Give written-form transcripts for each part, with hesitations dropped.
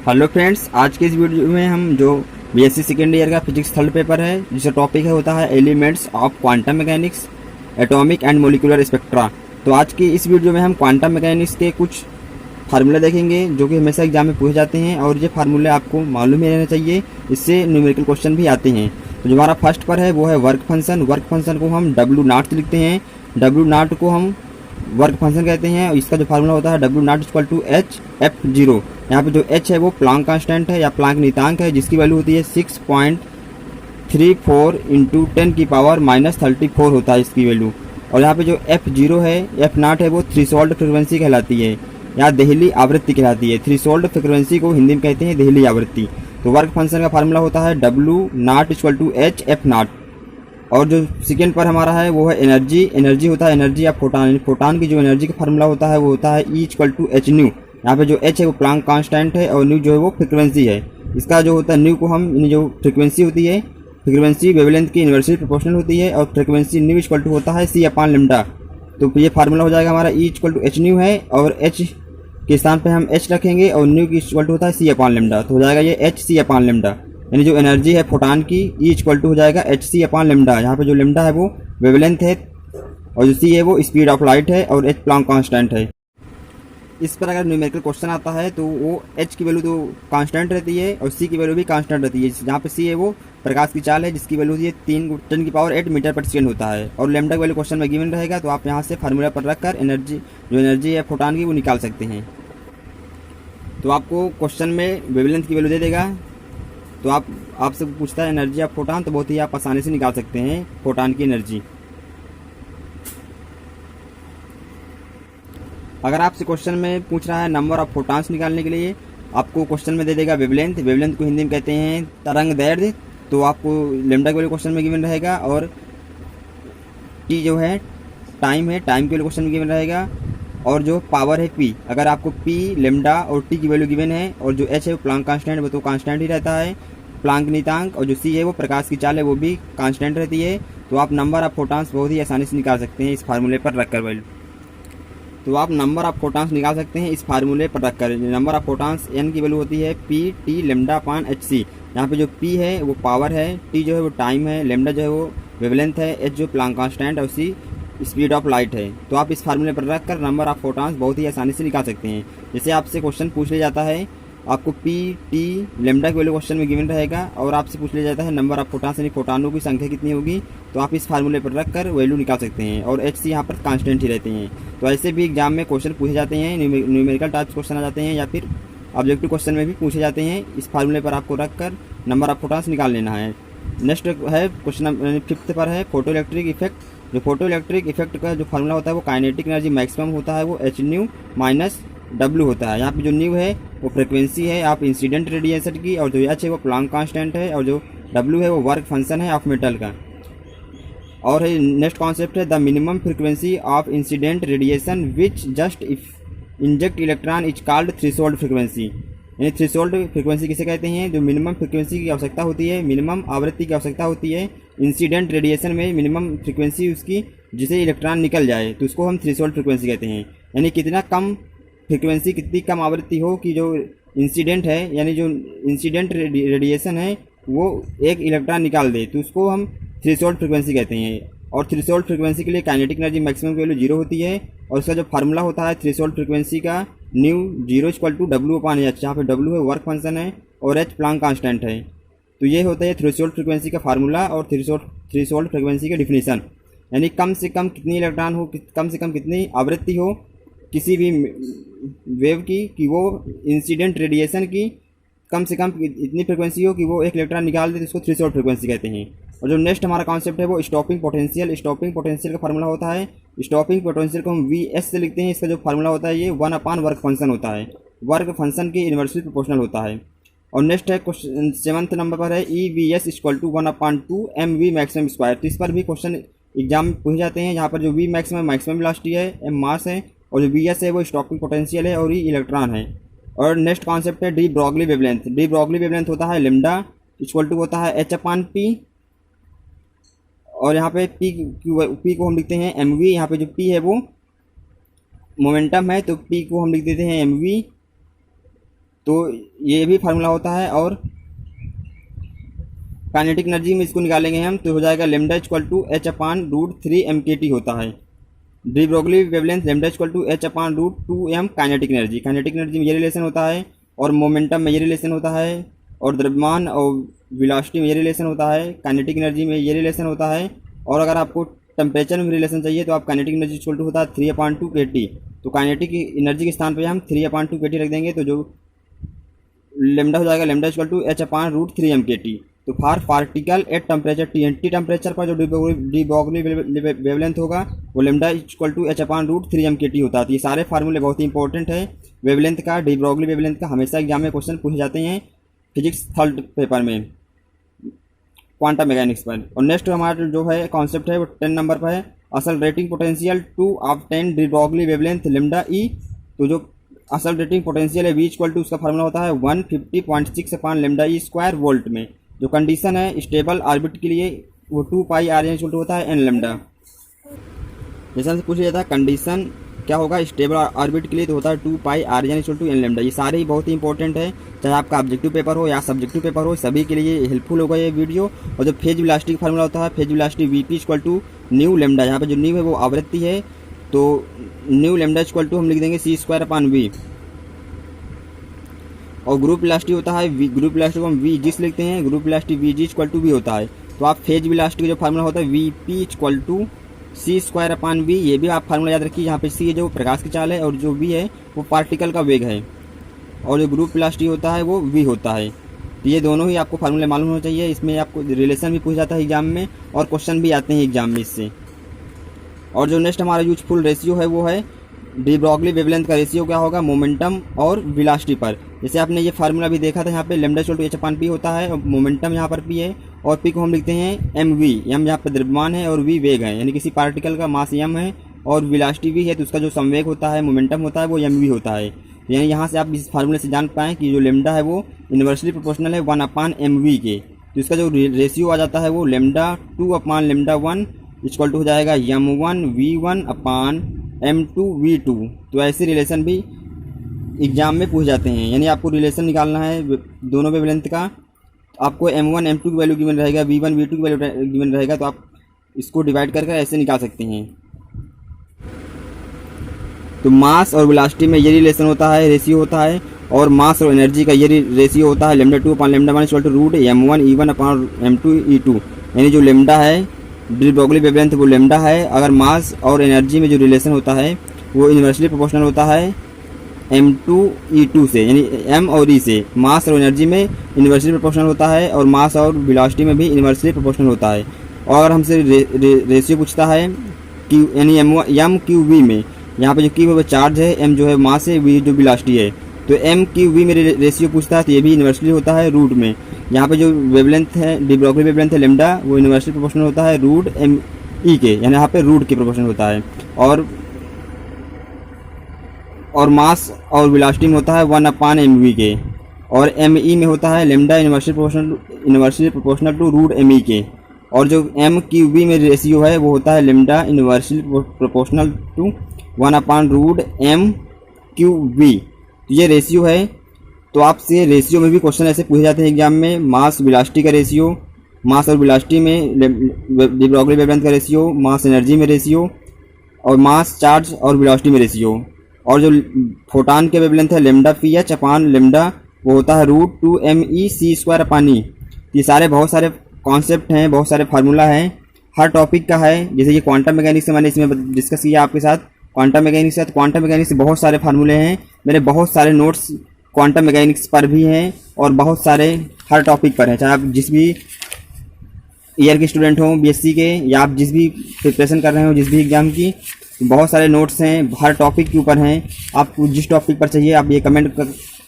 Hello friends, आज के इस वीडियो में हम जो बीएससी सेकेंड ईयर का फिजिक्स थर्ड पेपर है जिसका टॉपिक है होता है elements of quantum mechanics, atomic and molecular spectra. तो आज की इस वीडियो में हम क्वांटम मैकेनिक्स के कुछ फार्मूले देखेंगे जो कि हमेशा एग्जाम में पूछे जाते हैं और ये फार्मूले आपको मालूम ही रहना चाहिए, इससे न्यूमेरिकल क्वेश्चन भी आते हैं। तो जो हमारा फर्स्ट पर है वो है वर्क फंक्शन। वर्क फंक्शन को हम डब्ल्यू नॉट लिखते हैं। डब्ल्यू नॉट को हम वर्क फंक्शन कहते हैं और इसका जो फार्मूला होता है W naught equal to H F zero. यहाँ पे जो एच है वो प्लांक कांस्टेंट है या प्लांक नियतांक है, जिसकी वैल्यू होती है 6.34 इंटू 10 की पावर -34 होता है इसकी वैल्यू। और यहाँ पे जो एफ जीरो है, एफ नॉट है, वो थ्रेशोल्ड फ्रिक्वेंसी कहलाती है या देहली आवृत्ति कहलाती है। थ्रेशोल्ड फ्रिक्वेंसी को हिंदी में कहते हैं देहली आवृत्ति। तो वर्क फंक्शन का फार्मूला होता है W naught equal to H F naught. और जो सेकेंड पर हमारा है वो है एनर्जी। एनर्जी होता है एनर्जी ऑफ फोटान। फोटान की जो एनर्जी का फार्मूला होता है वो होता है E equal to H nu. यहाँ पे जो एच है वो प्लांक कांस्टेंट है और न्यू जो है वो फ्रिक्वेंसी है। इसका जो होता है न्यू को हम जो फ्रिक्वेंसी होती है, फ्रिक्वेंसी वेवलेंथ की इन्वर्सली प्रोपोर्शनल होती है और फ्रिक्वेंसी न्यू इक्वल टू होता है सी अपान लेमडा। तो ये फार्मूला हो जाएगा हमारा E equal to H nu है और एच के स्थान पे हम एच रखेंगे और न्यू की इक्वल टू होता है सी अपान लेमडा। तो हो जाएगा ये एच सी अपान लेमडा, यानी जो एनर्जी है फोटान की ई इक्वल टू हो जाएगा एच सी अपान लेमडा। यहाँ पे जो लेमडा है वो वेवलेंथ है और जो सी है वो स्पीड ऑफ लाइट है और एच प्लांक कांस्टेंट है। इस पर अगर न्यूमेरिकल क्वेश्चन आता है तो वो एच की वैल्यू तो कांस्टेंट रहती है और सी की वैल्यू भी कांस्टेंट रहती है। जहाँ पे सी है वो प्रकाश की चाल है जिसकी वैल्यू होती है 3 की पावर 8 मीटर पर सेकेंड होता है। और लेमडा की वैल्यू क्वेश्चन में गिवन रहेगा, तो आप यहाँ से फार्मूला पर रखकर एनर्जी है फोटान की वो निकाल सकते हैं। तो आपको क्वेश्चन में वेवलेंथ की वैल्यू दे देगा, तो आपसे पूछता है एनर्जी ऑफ फोटान, तो बहुत ही आप आसानी से निकाल सकते हैं फोटान की एनर्जी। अगर आपसे क्वेश्चन में पूछ रहा है नंबर ऑफ फोटान्स निकालने के लिए, आपको क्वेश्चन में दे देगा वेवलेंथ। वेवलेंथ को हिंदी में कहते हैं तरंग दैर्ध्य। तो आपको लेमडा के वाले क्वेश्चन में गिवन रहेगा और टी जो है टाइम है, टाइम के वाले क्वेश्चन में गिवन रहेगा। और जो पावर है पी, अगर आपको पी लेमडा और टी की वैल्यू गिवन है और जो एच है वो प्लांक कांस्टेंट वो तो कांस्टेंट ही रहता है, प्लांक नियतांक, और जो सी है वो प्रकाश की चाल है वो भी कांस्टेंट रहती है। तो आप नंबर ऑफ फोटान्स बहुत ही आसानी से निकाल सकते हैं इस फार्मूले पर रखकर वैल्यू। तो आप नंबर ऑफ फोटान्स निकाल सकते हैं इस फार्मूले पर रखकर। नंबर ऑफ फोटान्स एन की वैल्यू होती है पी टी लेमडा पान एच सी। यहाँ पे जो पी है वो पावर है, टी जो है वो टाइम है, लेमडा जो है वो वेवलेंथ है, एच जो प्लांक कांस्टेंट और सी स्पीड ऑफ लाइट है। तो आप इस फार्मूले पर रखकर नंबर ऑफ फोटान्स बहुत ही आसानी से निकाल सकते हैं। जैसे आपसे क्वेश्चन पूछ लिया जाता है, आपको पी टी लेमडा की वैल्यू क्वेश्चन में गिवन रहेगा और आपसे पूछ लिया जाता है नंबर ऑफ फोटान्स यानी फोटानों की संख्या कितनी होगी, तो आप इस फार्मूले पर रखकर वैल्यू निकाल सकते हैं। और एच सी यहाँ पर कांस्टेंट ही रहते हैं। तो ऐसे भी एग्जाम में क्वेश्चन पूछे जाते हैं, न्यूमेरिकल टाइप क्वेश्चन आ जाते हैं या फिर ऑब्जेक्टिव क्वेश्चन में भी पूछे जाते हैं। इस फार्मूले पर आपको रखकर नंबर ऑफ फोटान्स निकाल लेना है। नेक्स्ट है क्वेश्चन 5th पर है फोटो इलेक्ट्रिक इफेक्ट। जो फोटो इलेक्ट्रिक इफेक्ट का जो फार्मूला होता है वो काइनेटिक एनर्जी मैक्सिमम होता है वो एच न्यू माइनस डब्ल्यू होता है। यहाँ पे जो न्यू है वो फ्रिक्वेंसी है आप इंसिडेंट रेडिएशन की, और जो एच है वो प्लांक कांस्टेंट है, और जो डब्ल्यू है वो वर्क फंक्शन है ऑफ मेटल का। और है नेक्स्ट कॉन्सेप्ट है the minimum frequency of incident radiation which just inject electron is called threshold frequency. यानी थ्रेशोल्ड फ्रिक्वेंसी किसे कहते हैं, जो मिनिमम फ्रिक्वेंसी की आवश्यकता होती है, मिनिमम आवृत्ति की आवश्यकता होती है इंसिडेंट रेडिएशन में, मिनिमम फ्रिक्वेंसी उसकी जिसे इलेक्ट्रॉन निकल जाए, तो उसको हम थ्रेशोल्ड फ्रिक्वेंसी कहते हैं। यानी कितना कम फ्रिक्वेंसी, कितनी कम आवृत्ति हो कि जो इंसिडेंट है यानी जो इंसिडेंट रेडिएशन है वो एक इलेक्ट्रॉन निकाल दे, तो उसको हम थ्रेशोल्ड फ्रिक्वेंसी कहते हैं। और थ्रेशोल्ड फ्रिक्वेंसी के लिए काइनेटिक एनर्जी मैक्सिमम की वैल्यू 0 होती है और उसका जो फार्मूला होता है थ्रेशोल्ड फ्रिक्वेंसी का nu 0 equal to W upon H, जहाँ पे डब्ल्यू है वर्क फंक्शन है और एच प्लांक कांस्टेंट है। तो ये होता है थ्रेशोल्ड फ्रिक्वेंसी का फार्मूला और थ्रेशोल्ड फ्रिक्वेंसी का डिफिनीशन। यानी कम से कम कितनी इलेक्ट्रॉन हो, कम से कम कितनी आवृत्ति हो किसी भी वेव की कि वो इंसिडेंट रेडिएशन की कम से कम इतनी फ्रिक्वेंसी हो कि वो एक इलेक्ट्रॉन निकाल दे, तो उसको थ्रेशोल्ड फ्रिक्वेंसी कहते हैं। और जो नेक्स्ट हमारा कॉन्सेप्ट है वो स्टॉपिंग पोटेंशियल। स्टॉपिंग पोटेंशियल का फार्मूला होता है, स्टॉपिंग पोटेंशियल को हम वी एस से लिखते हैं। इसका जो फार्मूला होता है ये 1 अपान वर्क फंक्शन होता है, वर्क फंक्शन के इन्वर्सली प्रोपोर्शनल होता है। और नेक्स्ट है क्वेश्चन 7th नंबर पर है E V S equal to 1 upon 2 M V maximum square. तो इस पर भी क्वेश्चन एग्जाम में पूछे जाते हैं। यहाँ पर जो वी मैक्सिमम वेलोसिटी है, एम मास है, और जो वी एस है वो स्टॉपिंग पोटेंशियल है और ई इलेक्ट्रॉन है। और नेक्स्ट कॉन्सेप्ट है de Broglie wavelength. De Broglie wavelength होता है लेमडा इक्वल टू होता है एच अपान पी, और यहाँ पे पी को हम लिखते हैं एम वी। यहाँ पे जो पी है वो मोमेंटम है तो पी को हम लिख देते हैं एम वी तो ये भी फार्मूला होता है। और काइनेटिक एनर्जी में इसको निकालेंगे हम तो हो जाएगा lambda equal to H upon root 3 MKT होता है। De Broglie wavelength lambda equal to H upon root 2 M kinetic energy. Kinetic energy में ये रिलेशन होता है और मोमेंटम में ये रिलेशन होता है और द्रव्यमान और वेलोसिटी में ये रिलेशन होता है। काइनेटिक एनर्जी में ये रिलेशन होता है। और अगर आपको टेम्परेचर में रिलेशन चाहिए तो आप काइनेटिक एनर्जी इक्वल टू होता है 3/2 KT। तो काइनेटिक एनर्जी के स्थान पे हम 3/2 KT रख देंगे तो जो लेमडा हो जाएगा lambda equal to H upon root 3 MKT। तो for particle at temperature TNT temperature पर जो डी ब्रोगली वेवलेंथ होगा वो lambda equal to H upon root 3 MKT होता है। तो ये सारे फार्मूले बहुत ही इंपॉर्टेंट है वेवलेंथ का, डी ब्रोगली वेवलेंथ का। हमेशा एग्जाम में क्वेश्चन पूछे जाते हैं फिजिक्स 3rd पेपर में क्वांटम मैकेनिक्स पर। और नेक्स्ट हमारा जो है कॉन्सेप्ट है वो 10 नंबर पर है, accelerating potential 2 of 10 de Broglie wavelength lambda e. तो जो असल रेटिंग पोटेंशियल है वी इक्वल टू उसका फार्मूला होता है 150.6 upon lambda e square volt में। जो कंडीशन है स्टेबल ऑर्बिट के लिए वो 2 pi R N equal to होता है एन लेमडा। जैसा से पूछ लिया था कंडीशन क्या होगा स्टेबल ऑर्बिट के लिए तो होता है 2 pi R N equal to N lambda. ये सारे ही बहुत ही इंपॉर्टेंट है, चाहे आपका ऑब्जेक्टिव पेपर हो या सब्जेक्टिव पेपर हो, सभी के लिए हेल्पफुल होगा ये वीडियो। और जो फेज वेलोसिटी का फार्मूला होता है phase velocity V P equal to nu lambda. यहाँ पे जो न्यू है वो आवृत्ति है तो न्यू लेमडा इक्वल टू हम लिख देंगे सी स्क्वायर अपान वी। और ग्रुप वेलोसिटी होता है ग्रुप वेलोसिटी को हम वी जिस लिखते हैं, group velocity V G equal to V होता है। तो आप फेज वेलोसिटी का जो फार्मूला होता है V P equal to C square upon V, ये भी आप फार्मूला याद रखिए। यहाँ पे सी जो प्रकाश की चाल है और जो वी है वो पार्टिकल का वेग है और जो ग्रुप वेलोसिटी होता है वो वी होता है। तो ये दोनों ही आपको फार्मूले मालूम होना चाहिए। इसमें आपको रिलेशन भी पूछ जाता है एग्जाम में और क्वेश्चन भी आते हैं एग्जाम में इससे। और जो नेक्स्ट हमारा यूजफुल रेशियो है वो है डी ब्रोगली वेवलेंथ का रेशियो क्या होगा मोमेंटम और वेलोसिटी पर। जैसे आपने ये फार्मूला भी देखा था, यहाँ पे lambda equal to H upon P होता है और मोमेंटम यहाँ पर पी है और पी को हम लिखते हैं एम वी। एम यहाँ पर द्रव्यमान है और वी वेग है, यानी किसी पार्टिकल का मास एम है और वेलोसिटी वी है तो उसका जो संवेग होता है मोमेंटम होता है वो एम वी होता है। यानी यहाँ से आप इस फार्मूले से जान पाएँ कि जो लेमडा है वो इन्वर्सली प्रोपोर्शनल है 1/mv के। तो इसका जो रेशियो आ जाता है वो लेमडा 2/λ1 इक्वल टू हो जाएगा m1v1 अपान m2v2। तो ऐसे रिलेशन भी एग्जाम में पूछ जाते हैं, यानी आपको रिलेशन निकालना है दोनों वेवलेंथ का। आपको m1 m2 की वैल्यू गिवन रहेगा, v1 v2 की वैल्यू गिवन रहेगा, तो आप इसको डिवाइड करके ऐसे निकाल सकते हैं। तो मास और वेलोसिटी में ये रिलेशन होता है, रेशियो होता है। और मास और एनर्जी का ये रेशियो होता है lambda 2/λ1 equal to root m1 e1 upon m2 e2। यानी जो लेमडा है डी ब्रोगली वेवलेंथ वो लेमडा है। अगर मास और एनर्जी में जो रिलेशन होता है वो इन्वर्सली प्रोपोर्शनल होता है m2 e2 से, यानी m और e से। मास और एनर्जी में इन्वर्सली प्रोपोर्शनल होता है और मास और वेलोसिटी में भी इन्वर्सली प्रोपोर्शनल होता है। और अगर हमसे रेशियो पूछता है क्यू यानी m क्यू v में, यहाँ पे जो क्यू है वो चार्ज है, m जो है मास है, v जो वेलोसिटी है। तो m क्यू v में रेशियो पूछता है तो ये भी इन्वर्सली होता है रूट में। यहाँ पे जो वेवलेंथ है डी ब्रोगली वेवलेंथ है लेमडा वो यूनिवर्सली प्रोपोर्शनल होता है रूट एम ई के, यानी यहाँ पे रूट के प्रोपोर्शनल होता है। और मास और वेलोसिटी में होता है 1/mv के। और एम ई में होता है lambda universally proportional to root M E के। और जो एम क्यू वी में रेशियो है वो होता है लेमडा यूनिवर्सली प्रोपोर्शनल टू 1/रूट एम क्यू वी। तो ये रेशियो है। तो आपसे रेशियो में भी क्वेश्चन ऐसे पूछे जाते हैं एग्जाम में, मास वेलोसिटी का रेशियो, मास और वेलोसिटी में डी ब्रोगली वेवलेंथ का रेशियो, मास एनर्जी में रेशियो, और मास चार्ज और वेलोसिटी में रेशियो। और जो फोटान के वेवलेंथ है lambda P H upon lambda वो होता है root 2m e c square upon E. ये सारे बहुत सारे कॉन्सेप्ट हैं, बहुत सारे फार्मूला हैं, हर टॉपिक का है। जैसे कि क्वांटम मैकेनिक्स से मैंने इसमें डिस्कस किया आपके साथ, क्वांटम मैकेनिक्स है तो क्वांटम मैकेनिक्स से बहुत सारे फार्मूले हैं। मेरे बहुत सारे नोट्स क्वांटम मैकेनिक्स पर भी हैं और बहुत सारे हर टॉपिक पर हैं। चाहे आप जिस भी ईयर के स्टूडेंट हो बीएससी के, या आप जिस भी प्रिपरेशन कर रहे हो जिस भी एग्जाम की, बहुत सारे नोट्स हैं, हर टॉपिक के ऊपर हैं। आपको जिस टॉपिक पर चाहिए आप ये कमेंट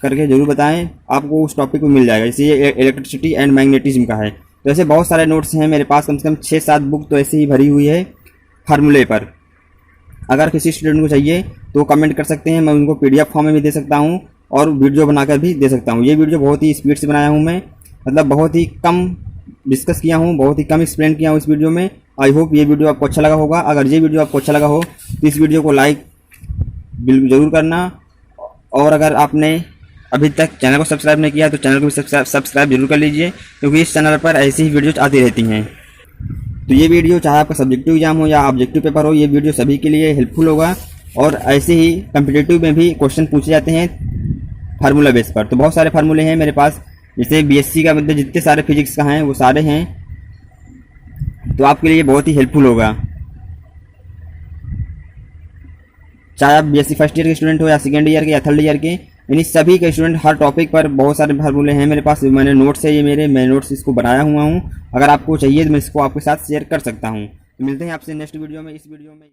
करके ज़रूर बताएं, आपको उस टॉपिक में मिल जाएगा। जैसे ये इलेक्ट्रिसिटी एंड मैग्नेटिज्म का है, तो ऐसे बहुत सारे नोट्स हैं मेरे पास, कम से कम 6-7 बुक तो ऐसे ही भरी हुई है फार्मूले पर। अगर किसी स्टूडेंट को चाहिए तो कमेंट कर सकते हैं, मैं उनको PDF फॉर्म में भी दे सकता हूँ और वीडियो बनाकर भी दे सकता हूँ। ये वीडियो बहुत ही स्पीड से बनाया हूँ मैं, मतलब बहुत ही कम डिस्कस किया हूँ, बहुत ही कम एक्सप्लेन किया हूँ इस वीडियो में। आई होप ये वीडियो आपको अच्छा लगा होगा। अगर ये वीडियो आपको अच्छा लगा हो तो इस वीडियो को लाइक ज़रूर करना। और अगर आपने अभी तक चैनल को सब्सक्राइब नहीं किया तो चैनल को भी सब्सक्राइब जरूर कर लीजिए, क्योंकि इस चैनल पर ऐसी ही वीडियोज आती रहती हैं। तो ये वीडियो चाहे आपका सब्जेक्टिव एग्जाम हो या ऑब्जेक्टिव पेपर हो, ये वीडियो सभी के लिए हेल्पफुल होगा। और ऐसे ही कम्पिटिटिव में भी क्वेश्चन पूछे जाते हैं फार्मूला बेस पर। तो बहुत सारे फार्मूले हैं मेरे पास, जैसे बीएससी का मतलब जितने सारे फिजिक्स का हैं वो सारे हैं, तो आपके लिए बहुत ही हेल्पफुल होगा। चाहे आप बीएससी फर्स्ट ईयर के स्टूडेंट हो या सेकेंड ईयर के या थर्ड ईयर के, यानी सभी के स्टूडेंट, हर टॉपिक पर बहुत सारे फार्मूले हैं मेरे पास। मैंने नोट्स है ये मैं नोट्स इसको बनाया हुआ हूँ। अगर आपको चाहिए तो मैं इसको आपके साथ शेयर कर सकता हूँ। तो मिलते हैं आपसे नेक्स्ट वीडियो में। इस वीडियो में